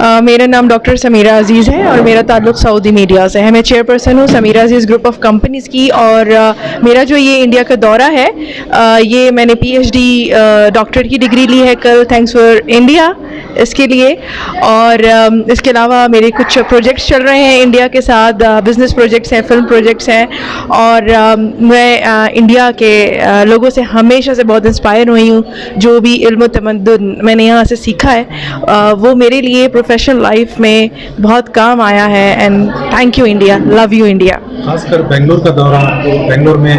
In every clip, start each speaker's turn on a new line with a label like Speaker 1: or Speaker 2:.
Speaker 1: मेरा नाम डॉक्टर समीरा अजीज़ है और मेरा ताल्लुक़ सऊदी मीडिया से है। मैं चेयरपर्सन हूँ समीरा अजीज़ ग्रुप ऑफ कंपनीज़ की। और मेरा जो ये इंडिया का दौरा है, ये मैंने पीएचडी डॉक्टर की डिग्री ली है कल, थैंक्स फॉर इंडिया इसके लिए। और इसके अलावा मेरे कुछ प्रोजेक्ट्स चल रहे हैं इंडिया के साथ, बिज़नेस प्रोजेक्ट्स हैं, फिल्म प्रोजेक्ट्स हैं। और मैं इंडिया के लोगों से हमेशा से बहुत इंस्पायर हुई हूँ। जो भी इल्म तमद्दुन मैंने यहाँ से सीखा है वो मेरे लिए प्रोफेशनल लाइफ में बहुत काम आया है। And thank you India, love you India.
Speaker 2: खासकर बेंगलोर का दौरा, तो बेंगलोर में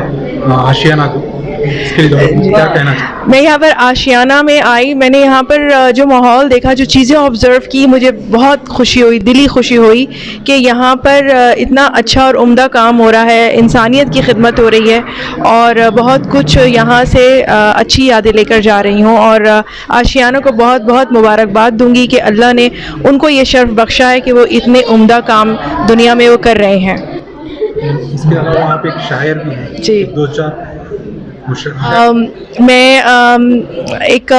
Speaker 2: आशियाना को क्या कहना चाहिए?
Speaker 1: मैं यहाँ पर आशियाना में आई, मैंने यहाँ पर जो माहौल देखा, जो चीज़ें ऑब्ज़र्व की, मुझे बहुत खुशी हुई, दिली खुशी हुई कि यहाँ पर इतना अच्छा और उम्दा काम हो रहा है, इंसानियत की खिदमत हो रही है और बहुत कुछ यहाँ से अच्छी यादें लेकर जा रही हूँ। और आशियाना को बहुत बहुत मुबारकबाद दूँगी कि अल्लाह ने उनको ये शर्फ बख्शा है कि वो इतने उम्दा काम दुनिया में वो कर रहे हैं।
Speaker 2: इसके अलावा वहाँ पे एक शायर भी है
Speaker 1: जी।
Speaker 2: दो चार
Speaker 1: मैं एक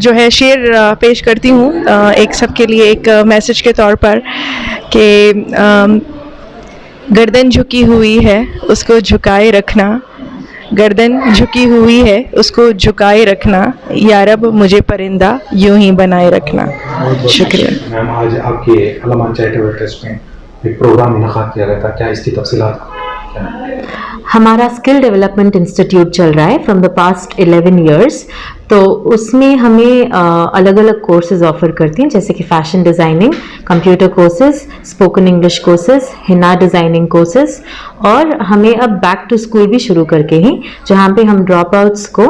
Speaker 1: जो है शेर पेश करती हूँ एक सबके लिए, एक मैसेज के तौर पर कि गर्दन झुकी हुई है उसको झुकाए रखना, गर्दन झुकी हुई है उसको झुकाए रखना, या रब मुझे परिंदा यूं ही बनाए रखना। शुक्रिया।
Speaker 2: मैम, आज आपके अल-अमान चैरिटेबल ट्रस्ट में एक प्रोग्राम इनका किया गया था, क्या इसकी तफसीलात?
Speaker 3: हमारा स्किल डेवलपमेंट इंस्टीट्यूट चल रहा है फ्रॉम द पास्ट 11 इयर्स। तो उसमें हमें अलग अलग कोर्सेज ऑफर करती हैं, जैसे कि fashion designing, computer courses, spoken English courses, Hina designing courses. और हमें अब बैक टू स्कूल भी शुरू करके ही, जहाँ पे हम ड्रॉप आउट्स को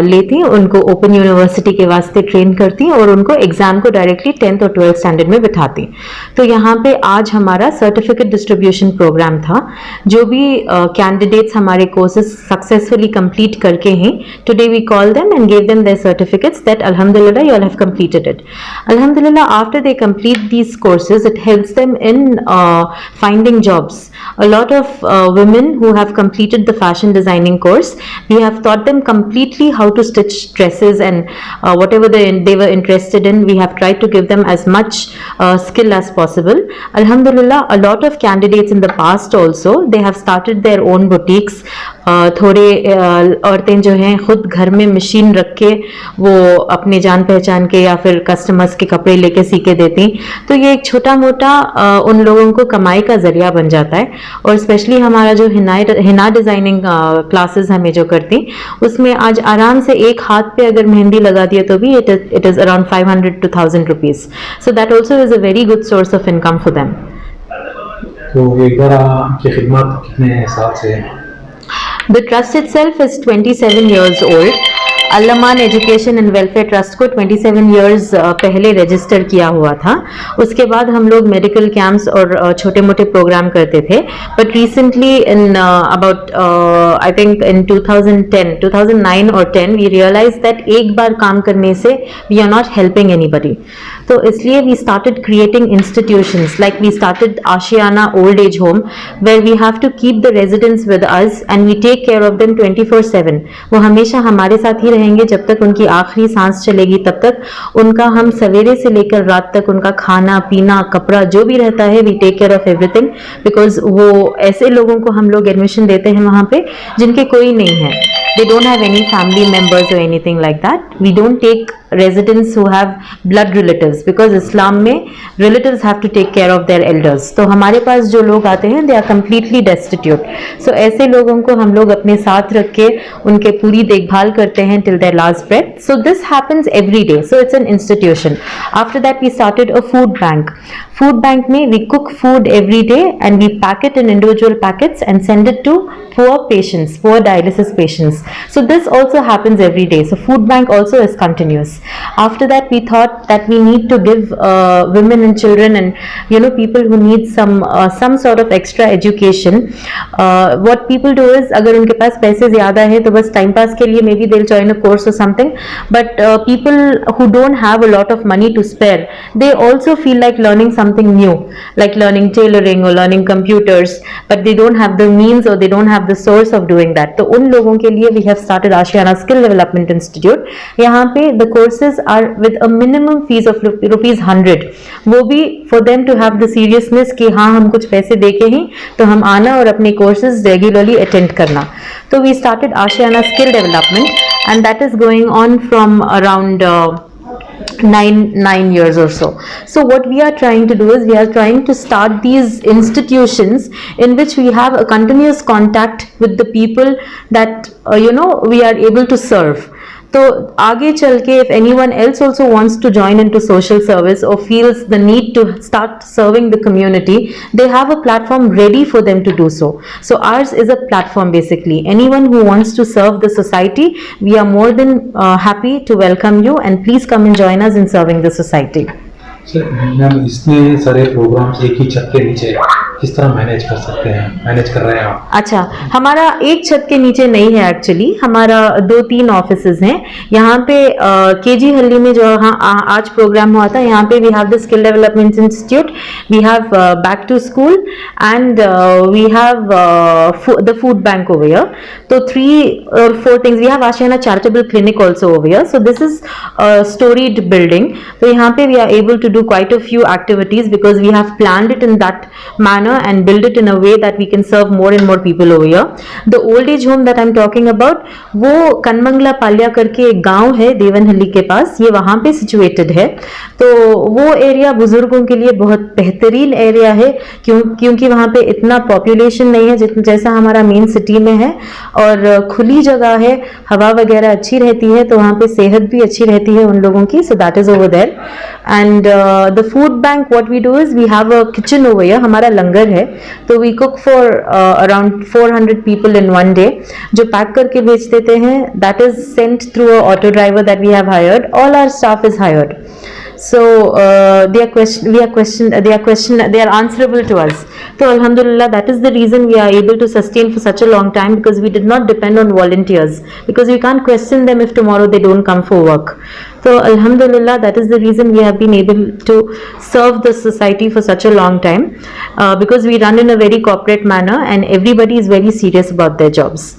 Speaker 3: लेती हैं, उनको ओपन यूनिवर्सिटी के वास्ते ट्रेन करती हैं और उनको एग्ज़ाम को डायरेक्टली 10th और 12th स्टैंडर्ड में बिठाती। तो यहाँ पे आज हमारा सर्टिफिकेट डिस्ट्रीब्यूशन प्रोग्राम था। जो भी कैंडिडेट्स हमारे कोर्सेज सक्सेसफुली कंप्लीट करके हैं, today we call them and gave them their certificates that alhamdulillah you all have completed it. Alhamdulillah, after they complete these courses, it helps them in finding jobs. A lot of women who have completed the fashion designing course, we have taught them completely how to stitch dresses and whatever they were interested in, we have tried to give them as much skill as possible. Alhamdulillah, a lot of candidates in the past also, they have started their own boutiques. थोड़े औरतें जो हैं खुद घर में machine रख के वो अपने जान पहचान के या फिर कस्टमर्स के कपड़े लेके सी के देती। तो ये एक छोटा मोटा उन लोगों को कमाई का जरिया बन जाता है। और स्पेशली हमारा जो हिना डिज़ाइनिंग क्लासेस हमें जो करती, उसमें आज आराम से एक हाथ पे अगर मेहंदी लगा दिए तो भी it is around 500 to 1000 rupees. So that also is a very good source of income for them.
Speaker 2: तो एक बार आपकी खिदमत कितने साल से है?
Speaker 3: The trust itself is 27 years old. Al-Aman education and welfare trust को 27 इयर्स पहले रजिस्टर किया हुआ था। उसके बाद हम लोग मेडिकल कैंप्स और छोटे मोटे प्रोग्राम करते थे। But recently in about I think in 2009 और 10 वी रियलाइज दैट एक बार काम करने से we are not helping anybody. तो इसलिए we started creating institutions, like we started Ashiyana old age home, where we have to keep the residents with us and we take care of them 24/7। वो हमेशा हमारे साथ ही रहेंगे जब तक उनकी आखिरी सांस चलेगी, तब तक उनका हम सवेरे से लेकर रात तक उनका खाना पीना कपड़ा जो भी रहता है, we take care of everything. Because वो ऐसे लोगों को हम लोग एडमिशन देते हैं वहाँ पे जिनके कोई नहीं है, they don't have any family members or anything like that. We don't take residents who have blood relatives because Islam में relatives have to take care of their elders. तो हमारे पास जो लोग आते हैं they are completely destitute. So ऐसे लोगों को हम लोग अपने साथ रख के उनके पूरी देखभाल करते हैं till their last breath. So this happens every day. So it's an institution. After that we started a food bank. Food bank में we cook food every day and we pack it in individual packets and send it to poor patients, poor dialysis patients. So this also happens every day. So food bank also is continuous. After that we thought that we need to give women and children and people who need some sort of extra education. What people do is अगर उनके पास पैसे ज़्यादा है तो बस time pass के लिए maybe they'll join a course or something. But people who don't have a lot of money to spare, they also feel like learning something new, like learning tailoring or learning computers, but they don't have the means or they don't have have the source of doing that. तो उन लोगों के लिए we have started Ashiana Skill Development Institute. यहाँ पे the courses are with a minimum fees of ₹100. वो भी for them to have the seriousness कि हाँ हम कुछ पैसे देके ही तो हम आना और अपने courses regularly attend करना. तो we started Ashiana Skill Development and that is going on from around 9 years or so. So what we are trying to do is we are trying to start these institutions in which we have a continuous contact with the people that we are able to serve. तो आगे चल के if anyone else also wants to join into social service or feels the need to start serving the community, they have a platform ready for them to do so. So ours is a platform basically. Anyone who wants to serve the society, we are more than happy to welcome you and please come and join us in serving the society.
Speaker 2: Sir ma'am इतने सारे programmes एक ही छत के नीचे किस तरह manage कर सकते हैं, मैनेज कर रहे हैं आप?
Speaker 3: अच्छा, हमारा एक छत के नीचे नहीं है एक्चुअली, हमारा 2-3 ऑफिसेज हैं. यहाँ पे केजी हल्ली में जो आज प्रोग्राम हुआ था, यहाँ पे we have the skill development institute, we have back to school and we have the food bank over here. तो 3 or 4 things. We have Ashiyana charitable clinic also over here. So this is storied building. तो यहाँ पे we are able to do quite a few activities because we have planned it in that manner and build it in a way that we can serve more and more people over here. The old age home that I'm talking about, वो कनमंगला पालिया करके एक गांव है देवनहल्ली के पास, ये वहां पे situated है. तो वो एरिया बुजुर्गों के लिए बहुत बेहतरीन एरिया है क्योंकि वहां पे इतना पॉपुलेशन नहीं है जैसा हमारा मेन सिटी में है और खुली जगह है, हवा वगैरह अच्छी रहती है, तो वहां पे सेहत भी अच्छी रहती है उन लोगों की. So that is over there. And the food bank, what we do is we have a kitchen over here. हमारा लंगर है, तो we cook for around 400 people in one day, जो पैक करके बेच देते हैं. That is sent through a auto driver that we have hired. All our staff is hired. So they are answerable to us. So alhamdulillah, that is the reason we are able to sustain for such a long time, because we did not depend on volunteers, because we can't question them if tomorrow they don't come for work. So alhamdulillah, that is the reason we have been able to serve the society for such a long time, because we run in a very corporate manner and everybody is very serious about their jobs.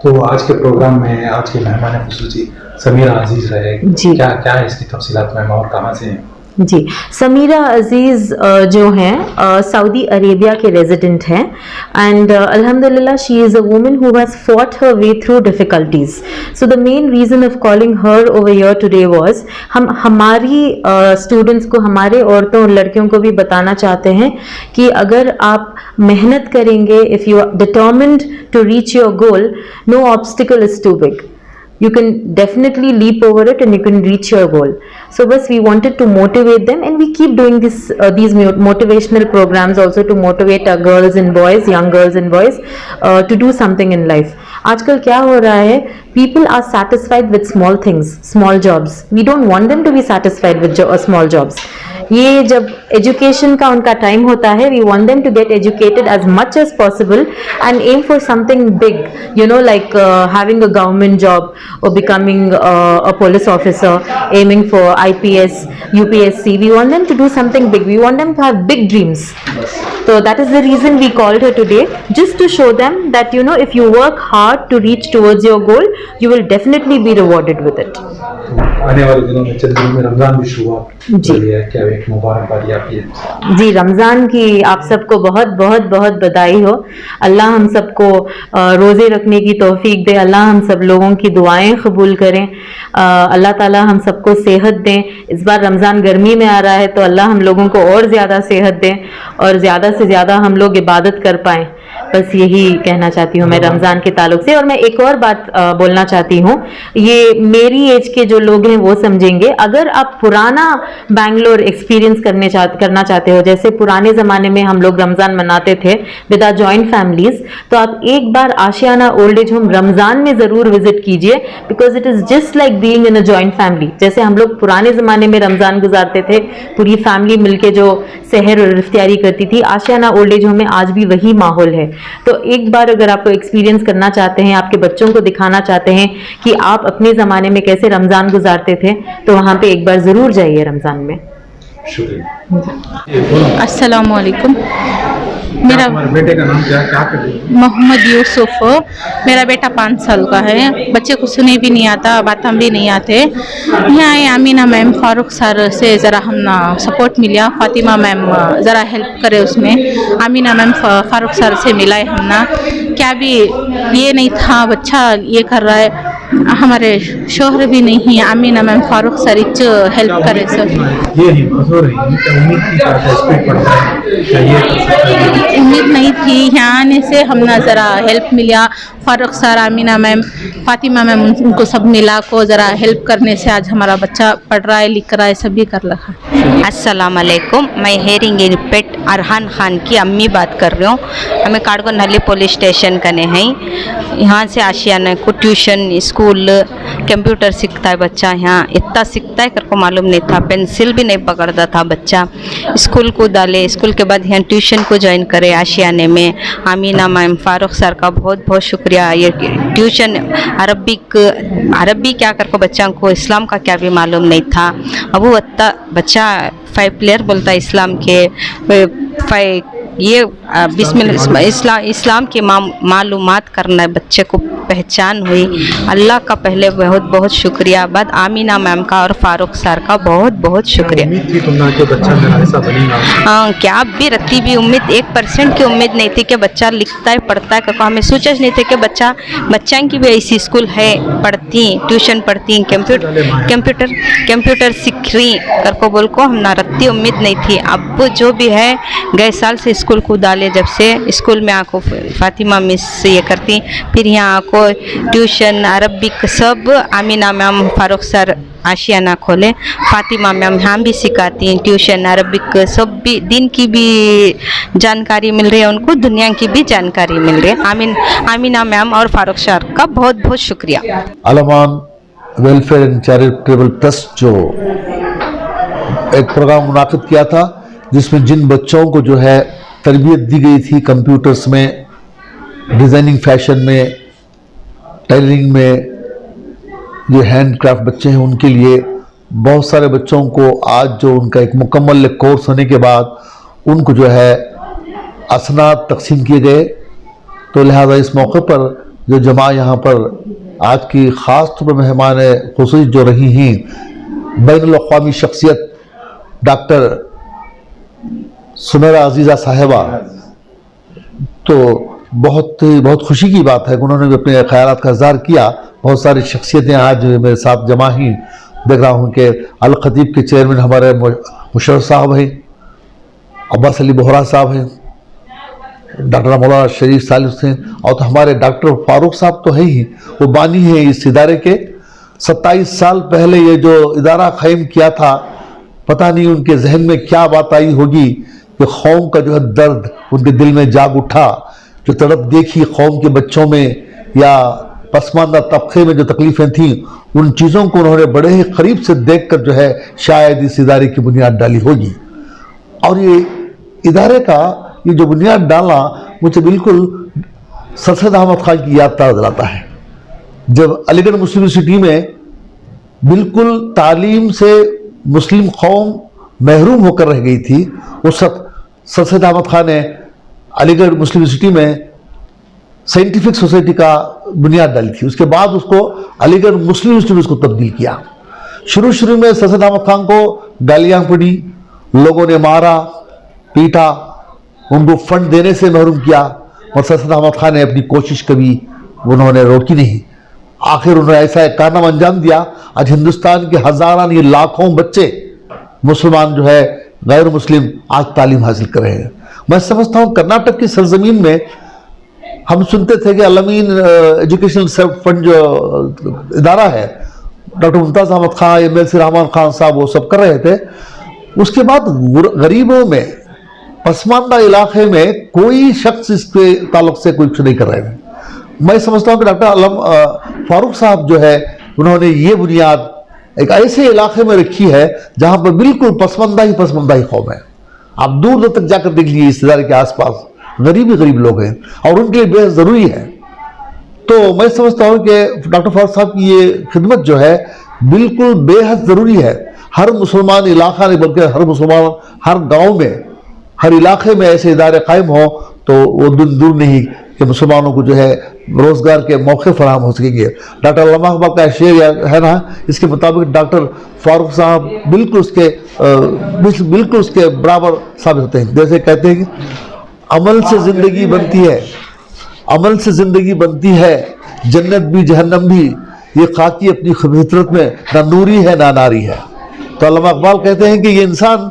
Speaker 2: तो आज के programme में आज के मेहमान खुसूसी समीरा अजीज रहे. क्या है इसकी तफसीलात मैम और कहाँ से हैं?
Speaker 3: जी, समीरा अजीज जो हैं सऊदी अरेबिया के रेजिडेंट हैं एंड अल्हम्दुलिल्लाह she is a woman who has fought her way through difficulties. So the main reason of calling her over here today was हम हमारी स्टूडेंट्स को, हमारे औरतों और लड़कियों को भी बताना चाहते हैं कि अगर आप मेहनत करेंगे, if you are determined to reach your goal, no obstacle is too big. You can definitely leap over it and you can reach your goal. So bas we wanted to motivate them and we keep doing these motivational programs also to motivate our girls and boys, young girls and boys to do something in life. आजकल क्या हो रहा है, people are satisfied with small things, small jobs. We don't want them to be satisfied with small jobs. ये जब education का उनका time होता है, we want them to get educated as much as possible and aim for something big, like having a government job or becoming a police officer, aiming for IPS, UPSC. We want them to do something big. We want them to have big dreams. So that is the reason we called her today, just to show them that if you work hard to reach towards your goal, you will definitely be rewarded with it.
Speaker 2: आने वाले दिनों में चंद दिनों में रमजान भी शुरुआत हो रही है, क्या एक मुबारकबादी आपकी?
Speaker 3: जी, रमजान की आप सबको बहुत बहुत बहुत बधाई हो. अल्लाह हम सबको रोजे रखने की तौफीक दे, अल्लाह हम सब लोगों की दुआएं कबूल करें, अल्लाह ताला हम सबको सेहत दें. इस बार रमजान गर्मी में आ रहा है तो अल्लाह हम लोगों को और ज़्यादा सेहत दें और ज़्यादा से ज़्यादा हम लोग इबादत कर पाएँ. बस यही कहना चाहती हूँ मैं रमज़ान के ताल्लुक से. और मैं एक और बात बोलना चाहती हूँ, ये मेरी एज के जो लोग हैं वो समझेंगे. अगर आप पुराना बैंगलोर एक्सपीरियंस करना चाहते हो, जैसे पुराने ज़माने में हम लोग रमज़ान मनाते थे विद आवर जॉइंट फैमिलीज, तो आप एक बार आशियाना ओल्ड एज होम रमज़ान में ज़रूर विजिट कीजिए, because it is just like being in a joint family. जैसे हम लोग पुराने ज़माने में रमज़ान गुजारते थे, पूरी फैमिली मिलके जो सहर और इफ्तियारी करती थी, आशियाना ओल्ड एज होम में आज भी वही माहौल है. तो एक बार अगर आप एक्सपीरियंस करना चाहते हैं, आपके बच्चों को दिखाना चाहते हैं कि आप अपने ज़माने में कैसे रमज़ान गुजारते थे, तो वहाँ पे एक बार ज़रूर जाइए रमज़ान में.
Speaker 2: शुक्रिया.
Speaker 4: अस्सलाम वालेकुम. मेरा
Speaker 2: तुम्हारे बेटे का नाम क्या क्या कर रही है?
Speaker 4: मोहम्मद यूसुफ, मेरा बेटा 5 साल का है। बच्चे को सुने भी नहीं आता, बात हम भी नहीं आते। यहाँ आए अमीना मैम फारूक सर से ज़रा हम ना सपोर्ट मिला, फातिमा मैम ज़रा हेल्प करे उसमें। अमीना मैम फारूक सर से मिलाए हम ना, क्या भी ये नहीं था बच्चा ये कर रहा है, हमारे शोहर भी नहीं है। Amina ma'am Farooq sir help करे सर।
Speaker 2: ये हिम्मत हो रही है, क्या उम्मीद की क्या था स्पीड पड़ता है, क्या ये कर सकता है?
Speaker 4: उम्मीद नहीं थी, यहाँ आने से हम ना ज़रा हेल्प मिला। Farooq sir, Amina ma'am, Fatima ma'am, उनको सब मिला को ज़रा हेल्प करने से आज हमारा बच्चा पढ़ रहा है, लिख रहा है, सभी कर रहा है।
Speaker 5: अस्सलाम वालेकुम, मैं हेरिंग पेट अरहान खान की अम्मी बात कर रही हूँ। हमें काड़गो नली पुलिस स्टेशन कने हैं। यहाँ से आशियाना को ट्यूशन स्कूल कंप्यूटर सीखता है बच्चा। यहाँ इतना सीखता है कर को मालूम नहीं था, पेंसिल भी नहीं पकड़ता था बच्चा। स्कूल को डाले, स्कूल के बाद यहाँ ट्यूशन को ज्वाइन करे आशियाने में। अमीना मैम फारूक सर का बहुत बहुत शुक्रिया। ये ट्यूशन अरबी क्या कर को बच्चा को इस्लाम का क्या भी मालूम नहीं था। अब वो इतना बच्चा 5 प्लेयर बोलता है इस्लाम के ये बिस्मिल्लाह इस्लाम के मालूमात करना है, बच्चे को पहचान हुई। अल्लाह का पहले बहुत बहुत शुक्रिया, बाद आमीना मैम का और फारूक सर का बहुत बहुत शुक्रिया।
Speaker 2: उम्मीद थी तुमने कि बच्चा मेरा ऐसा बनेगा?
Speaker 5: हाँ, क्या भी रत्ती भी उम्मीद 1% की उम्मीद नहीं थी कि बच्चा लिखता है पढ़ता है करको। हमें सोचा नहीं थे कि बच्चा की भी ऐसी स्कूल है, पढ़ती ट्यूशन पढ़ती कंप्यूटर सीख रही करको बोल को हम ना रत्ती उम्मीद नहीं थी। अब जो भी है गए साल से स्कूल को डाले, जब से स्कूल में आको फातिमा मिस ये करती, फिर यहाँ आको ट्यूशन अरबिक सब आमीना मैम फारूक सर आशियाना खोले। फातिमा मैम यहाँ भी सिखाती हैं ट्यूशन अरबिक सब भी, दिन की भी जानकारी मिल रही है उनको, दुनिया की भी जानकारी मिल रही है। आमीना मैम और फारूक सर का बहुत बहुत शुक्रिया।
Speaker 6: अलमान वेलफेयर एंड चैरिटेबल ट्रस्ट जो एक प्रोग्राम मुनाकिद किया था, जिसमें जिन बच्चों को जो है तरबियत दी गई थी कंप्यूटर्स में, डिज़ाइनिंग फैशन में, टेलरिंग में, ये हैंडक्राफ्ट बच्चे हैं, उनके लिए बहुत सारे बच्चों को आज जो उनका एक मुकम्मल कोर्स होने के बाद उनको जो है असनाद तकसीम किए गए। तो लिहाजा इस मौके पर जो जमा यहाँ पर आज की ख़ास तौर पर मेहमान खुसूसी जो रही हैं, बैनुल-अक़वामी शख्सियत डॉक्टर सुमेरा अजीज़ा साहिबा, तो बहुत खुशी की बात है कि उन्होंने भी अपने ख्यालात का इज़हार किया। बहुत सारी शख्सियतें आज मेरे साथ जमा ही देख रहा हूँ कि अल खतीब के चेयरमैन हमारे मुशर्रफ साहब हैं, अब्बास अली बोहरा साहब हैं, डॉक्टर मौलाना शरीफ सालिस हैं, और तो हमारे डॉक्टर फारूक साहब तो है ही, वो बानी है इस इदारे के। 27 साल पहले ये जो इदारा कायम किया था, पता नहीं उनके जहन में क्या बात आई होगी कि कौम का जो है दर्द उनके दिल में जाग उठा, जो तड़प देखी कौम के बच्चों में या पसमानदा तबके में जो तकलीफ़ें थीं, उन चीज़ों को उन्होंने बड़े ही करीब से देखकर जो है शायद इस इदारे की बुनियाद डाली होगी। और ये इदारे का ये जो बुनियाद डाला मुझे बिल्कुल सर अहमद खान की याद ताज़ा दिलाता है। जब अलीगढ़ मुस्लिम यूनिवर्सिटी में बिल्कुल तालीम से मुस्लिम कौम महरूम होकर रह गई थी, उस वक्त सर अहमद खान ने अलीगढ़ मुस्लिम यूनिवर्सिटी में साइंटिफिक सोसाइटी का बुनियाद डाली थी। उसके बाद उसको अलीगढ़ मुस्लिम यूनिवर्सिटी में उसको तब्दील किया। शुरू में सर अहमद खान को गालियाँ पड़ी, लोगों ने मारा पीटा, उनको फंड देने से महरूम किया, और सर अहमद खान ने अपनी कोशिश कभी उन्होंने रोकी नहीं। आखिर उन्होंने ऐसा एक कारनामा अंजाम दिया, आज हिंदुस्तान के हजारान ये लाखों बच्चे मुसलमान जो है गैर मुस्लिम आज तालीम हासिल कर रहे हैं। मैं समझता हूँ कर्नाटक की सरजमीन में हम सुनते थे कि अलमीन एजुकेशनल फंड जो इदारा है, डॉक्टर मुमताज़ अहमद खान, MLC रहमान खान साहब वो सब कर रहे थे। उसके बाद गरीबों में, पसमानदा इलाके में कोई शख्स इसके ताल्लुक से कोई कुछ नहीं कर रहे थे। मैं समझता हूँ कि डॉक्टर फारूक साहब जो है, उन्होंने ये बुनियाद एक ऐसे इलाके में रखी है जहाँ पर बिल्कुल पसमानदा ही कौम है। आप दूर दूर तक जाकर देख लीजिए, इस इदारे के आसपास गरीब लोग हैं और उनके लिए बेहद ज़रूरी है। तो मैं समझता हूँ कि डॉक्टर फारूक साहब की ये खिदमत जो है बिल्कुल बेहद ज़रूरी है। हर मुसलमान इलाका नहीं बल्कि हर मुसलमान हर गांव में, हर इलाके में ऐसे इदारे कायम हो तो वो दिन दूर नहीं कि मुसलमानों को जो है रोज़गार के मौके फराहम हो सकेंगे। डॉक्टर अल्लामा इकबाल का शेर है ना, इसके मुताबिक डॉक्टर फारूक साहब बिल्कुल उसके बराबर साबित होते हैं। जैसे कहते हैं कि अमल से ज़िंदगी बनती है, अमल से ज़िंदगी बनती है, जन्नत भी जहन्नम भी, ये खाकी अपनी फितरत में ना नूरी है ना नारी है। तो अल्लामा इकबाल कहते हैं कि ये इंसान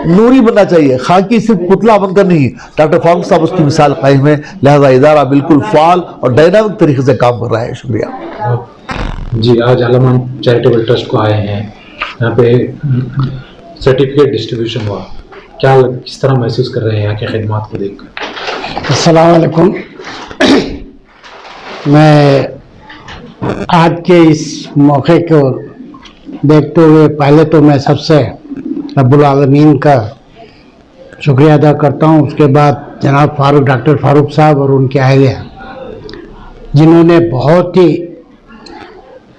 Speaker 6: नूरी बनना चाहिए, खाकी सिर्फ पुतला बनकर नहीं। डॉक्टर फारूक साहब उसकी मिसाल कायम है, लिहाजा इदारा बिल्कुल फाल और डायनामिक तरीके से काम कर रहा है। शुक्रिया
Speaker 2: जी। आज अल-अमान चैरिटेबल ट्रस्ट को आए हैं, यहाँ पे सर्टिफिकेट डिस्ट्रीब्यूशन हुआ, क्या किस तरह महसूस कर रहे हैं यहाँ की खिदमत को देखकर?
Speaker 7: अस्सलाम वालेकुम। मैं आज के इस मौके को देखते हुए पहले तो मैं सबसे रब्बुल आलमीन का शुक्रिया अदा करता हूँ। उसके बाद जनाब डॉक्टर फारूक साहब और उनके अहलिया, जिन्होंने बहुत ही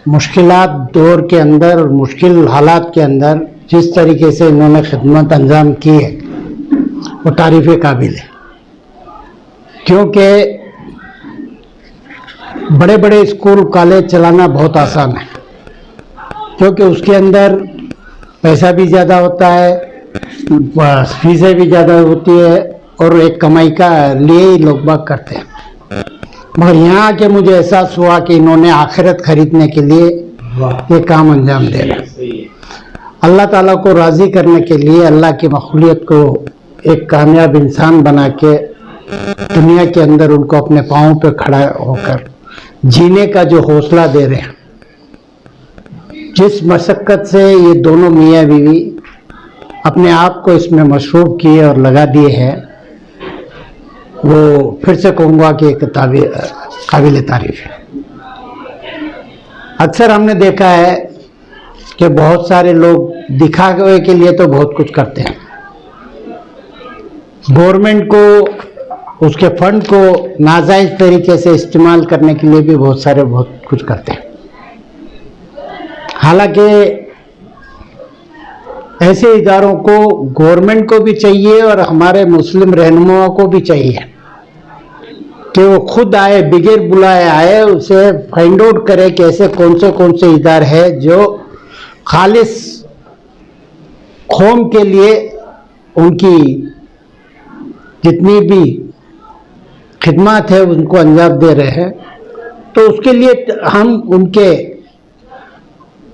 Speaker 7: मुश्किलात दौर के अंदर और मुश्किल हालात के अंदर जिस तरीके से इन्होंने खिदमत अंजाम की है वो तारीफ़ काबिल है। क्योंकि बड़े बड़े स्कूल कॉलेज चलाना बहुत आसान है, क्योंकि उसके अंदर पैसा भी ज़्यादा होता है, फीसें भी ज़्यादा होती है और एक कमाई का लिए ही लोग बाग करते हैं। मगर यहाँ आके मुझे एहसास हुआ कि इन्होंने आखिरत खरीदने के लिए ये काम अंजाम दे रहे। अल्लाह ताला को राज़ी करने के लिए अल्लाह की मखलूक़ को एक कामयाब इंसान बना के दुनिया के अंदर उनको अपने पाँव पे खड़ा होकर जीने का जो हौसला दे रहे हैं। जिस मशक्क़त से ये दोनों मियाँ बीवी अपने आप को इसमें मशरूफ़ किए और लगा दिए हैं, वो फिर से कहूँगा कि एक काबिल तारीफ़ है। अक्सर हमने देखा है कि बहुत सारे लोग दिखावे के लिए तो बहुत कुछ करते हैं, गवर्नमेंट को उसके फंड को नाजायज़ तरीके से इस्तेमाल करने के लिए भी बहुत कुछ करते हैं। हालांकि ऐसे इदारों को गवर्नमेंट को भी चाहिए और हमारे मुस्लिम रहनुमाओं को भी चाहिए कि वो खुद आए, बगैर बुलाए आए, उसे फाइंड आउट करे कि ऐसे कौन से इदारे हैं जो खालिस कौम के लिए उनकी जितनी भी खिदमत है उनको अंजाम दे रहे हैं। तो उसके लिए हम उनके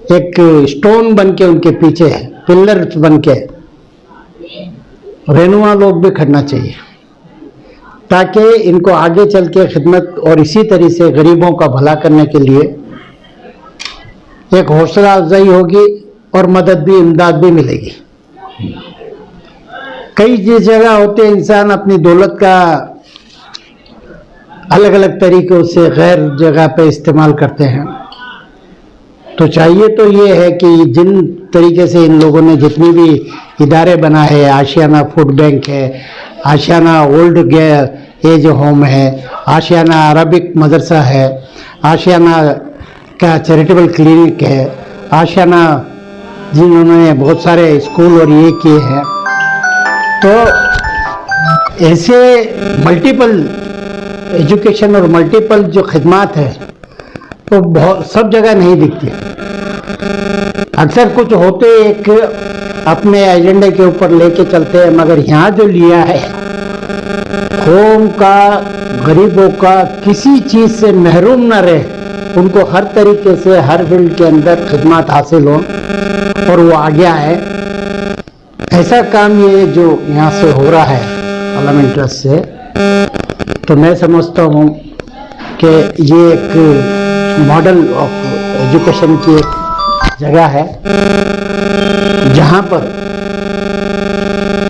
Speaker 7: एक स्टोन बन के उनके पीछे पिलर बन के रहनुमा लोग भी खड़ना चाहिए, ताकि इनको आगे चल के खिदमत और इसी तरह से गरीबों का भला करने के लिए एक हौसला अफजाई होगी और मदद भी, इमदाद भी मिलेगी। कई जगह होते इंसान अपनी दौलत का अलग अलग तरीक़ों से गैर जगह पे इस्तेमाल करते हैं। तो चाहिए तो ये है कि जिन तरीके से इन लोगों ने जितनी भी इदारे बनाए हैं, आशियाना फूड बैंक है, आशियाना ओल्ड एज होम है, आशियाना अरबिक मदरसा है, आशियाना का चैरिटेबल क्लिनिक है, आशियाना जिन्होंने बहुत सारे स्कूल और ये किए हैं। तो ऐसे मल्टीपल एजुकेशन और मल्टीपल जो खिदमत है तो बहुत सब जगह नहीं दिखती। अक्सर कुछ होते एक अपने एजेंडे के ऊपर लेके चलते हैं, मगर यहाँ जो लिया है कौम का, गरीबों का किसी चीज़ से महरूम न रहे, उनको हर तरीके से हर फील्ड के अंदर खिदमत हासिल हो और वो आगे आए, ऐसा काम ये जो यहाँ से हो रहा है अल-अमान ट्रस्ट से, तो मैं समझता हूँ कि ये एक मॉडल ऑफ एजुकेशन की एक जगह है जहाँ पर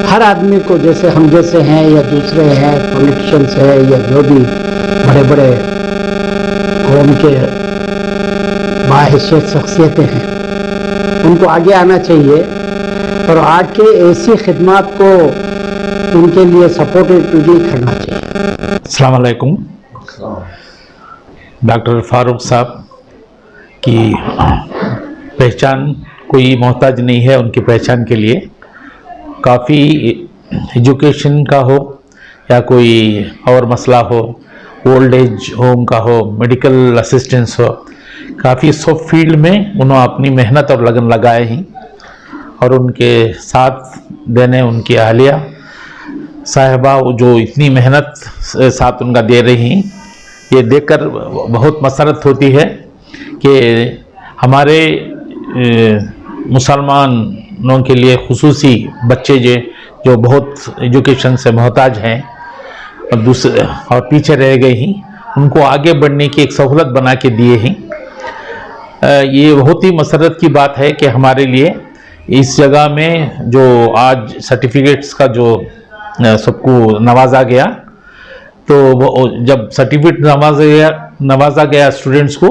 Speaker 7: हर आदमी को, जैसे हम जैसे हैं या दूसरे हैं, पॉलिटिशियंस हैं या जो भी बड़े बड़े कौम के बाहिशियत शख्सियतें हैं, उनको आगे आना चाहिए और आके ऐसी खिदमत को उनके लिए सपोर्टिवली करना चाहिए।
Speaker 8: अस्सलाम वालेकुम। डॉक्टर फारूक साहब की पहचान कोई मोहताज नहीं है उनकी पहचान के लिए। काफ़ी एजुकेशन का हो या कोई और मसला हो, ओल्ड एज होम का हो, मेडिकल असिस्टेंस हो, काफ़ी सब फील्ड में उन्होंने अपनी मेहनत और लगन लगाए ही। और उनके साथ देने उनकी अहलिया साहिबा जो इतनी मेहनत साथ उनका दे रही हैं, ये देखकर बहुत मसरत होती है कि हमारे मुसलमानों के लिए खुसूसी बच्चे जो बहुत एजुकेशन से मोहताज हैं और दूसरे और पीछे रह गए ही, उनको आगे बढ़ने की एक सहूलत बना के दिए हैं। ये बहुत ही मसरत की बात है कि हमारे लिए इस जगह में जो आज सर्टिफिकेट्स का जो सबको नवाजा गया, तो जब सर्टिफिकेट नवाजा गया स्टूडेंट्स को,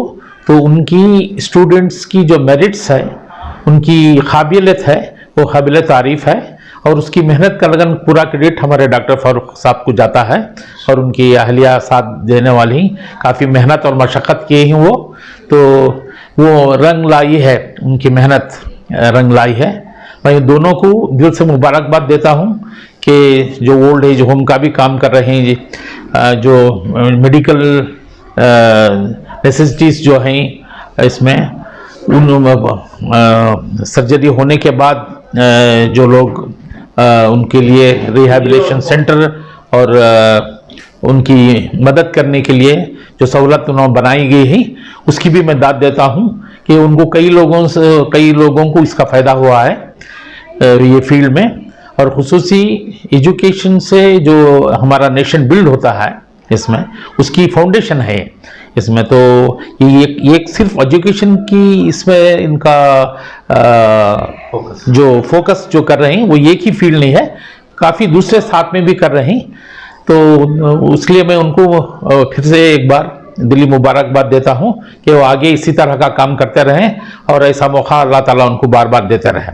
Speaker 8: तो उनकी स्टूडेंट्स की जो मेरिट्स है, उनकी काबिलियत है, वो काबिल तारीफ़ है। और उसकी मेहनत का लगन पूरा क्रेडिट हमारे डॉक्टर फारूक साहब को जाता है और उनकी अहलिया साथ देने वाली काफ़ी मेहनत और मशक्क़त किए हैं तो वो रंग लाई है, उनकी मेहनत रंग लाई है। मैं दोनों को दिल से मुबारकबाद देता हूँ कि जो ओल्ड एज होम का भी काम कर रहे हैं, जो मेडिकल नेसेसिटीज़ जो हैं इसमें, उन सर्जरी होने के बाद जो लोग उनके लिए रिहैबिलिटेशन सेंटर और उनकी मदद करने के लिए जो सहूलत उन्होंने बनाई गई है, उसकी भी मैं दाद देता हूँ कि उनको कई लोगों को इसका फ़ायदा हुआ है ये फील्ड में। और खुसूसी एजुकेशन से जो हमारा नेशन बिल्ड होता है, इसमें उसकी फाउंडेशन है इसमें। तो ये एक सिर्फ एजुकेशन की इसमें इनका जो फोकस जो कर रहे हैं वो एक ही फील्ड नहीं है, काफ़ी दूसरे साथ में भी कर रहे हैं। तो उसके लिए मैं उनको फिर से एक बार दिली मुबारकबाद देता हूँ कि वो आगे इसी तरह का काम करते रहें और ऐसा मौका अल्लाह ताला उनको बार बार देते रहें।